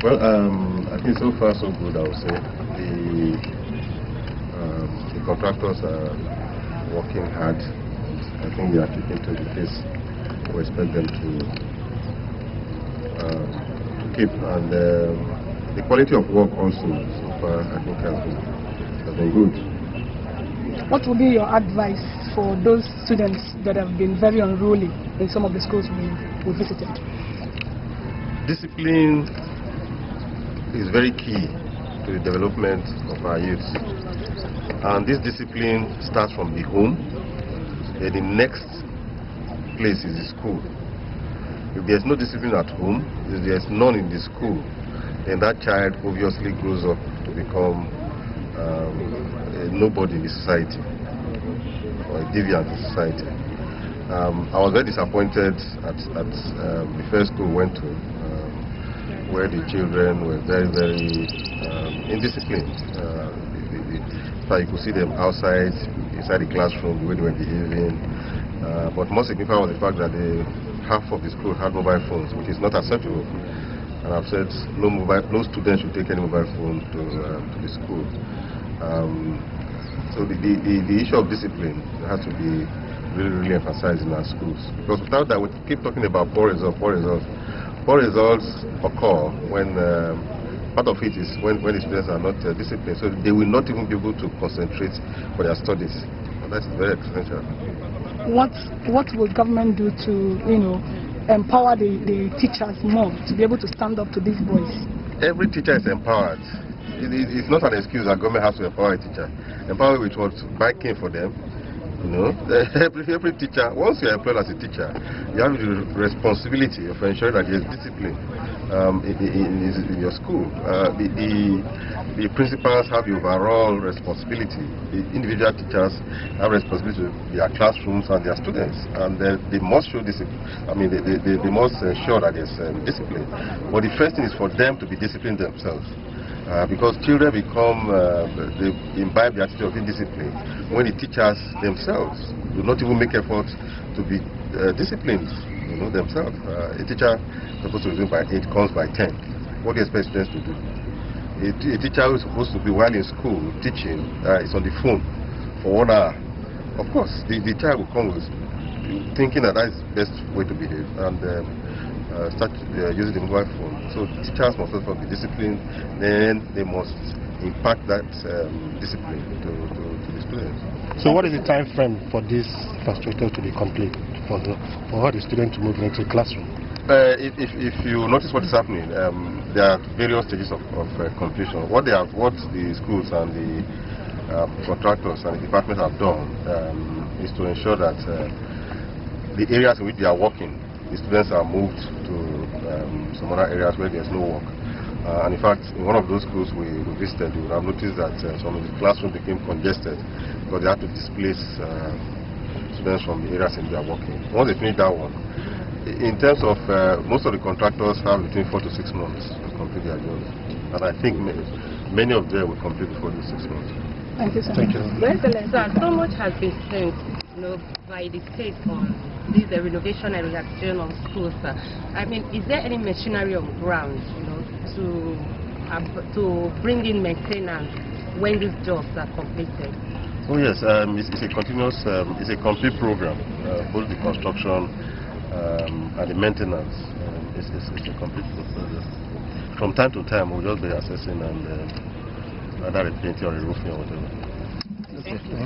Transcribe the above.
Well, I think so far so good, I would say. The contractors are working hard. I think they are keeping to the pace we expect them to keep. And the quality of work also, so far, I think has been good. What would be your advice for those students that have been very unruly in some of the schools we visited? Discipline is very key to the development of our youth. And this discipline starts from the home. And the next place is the school. If there's no discipline at home, if there's none in the school, then that child obviously grows up to become a nobody in the society, or a deviant in society. I was very disappointed at the first school we went to, where the children were very indisciplined. You could see them outside, inside the classroom, the way they were behaving. But more significant was the fact that half of the school had mobile phones, which is not acceptable. And I've said no student should take any mobile phone to the school. So the issue of discipline has to be really emphasized in our schools. Because without that, we keep talking about poor results. Poor results occur when part of it is when the students are not disciplined, so they will not even be able to concentrate for their studies. And that's very essential. What will government do to, empower the teachers more to be able to stand up to these boys? Every teacher is empowered. It's not an excuse that government has to empower a teacher. Empower with what? Buy cane for them. Every teacher, once you're employed as a teacher, you have the responsibility of ensuring that there's discipline in your school. The principals have the overall responsibility. The individual teachers have responsibility to their classrooms and their students, and they must show discipline. I mean, they must ensure that there's discipline. But the first thing is for them to be disciplined themselves. Because children they imbibe the attitude of indiscipline when the teachers themselves do not even make efforts to be disciplined, themselves. A teacher is supposed to resume by 8, comes by 10. What do you expect students to do? A teacher who is supposed to be while in school teaching is on the phone for 1 hour. Of course, the child will come with thinking that is the best way to behave and start using the mobile phone. So teachers must also be disciplined, then they must impact that discipline to the students. So what is the time frame for this infrastructure to be complete, for all the students to move into the classroom? If you notice what is happening, there are various stages of completion. What the schools and the contractors and the departments have done is to ensure that the areas in which they are working, the students are moved to some other areas where there's no work. And in fact, in one of those schools we visited, you would have noticed that some of the classrooms became congested because they had to displace students from the areas in which they are working. Once they finish that one, in terms of most of the contractors have between 4 to 6 months to complete their jobs. And I think many of them will complete before the 6 months. Thank you, sir. Thank you. So much has been spent by the state on this renovation and rehabilitation of schools. I mean, is there any machinery on ground, to bring in maintenance when these jobs are completed? Oh yes, it's a continuous, it's a complete program. Both the construction and the maintenance. It's a complete program. From time to time, we'll just be assessing and either repainting or roofing or whatever. Thank you.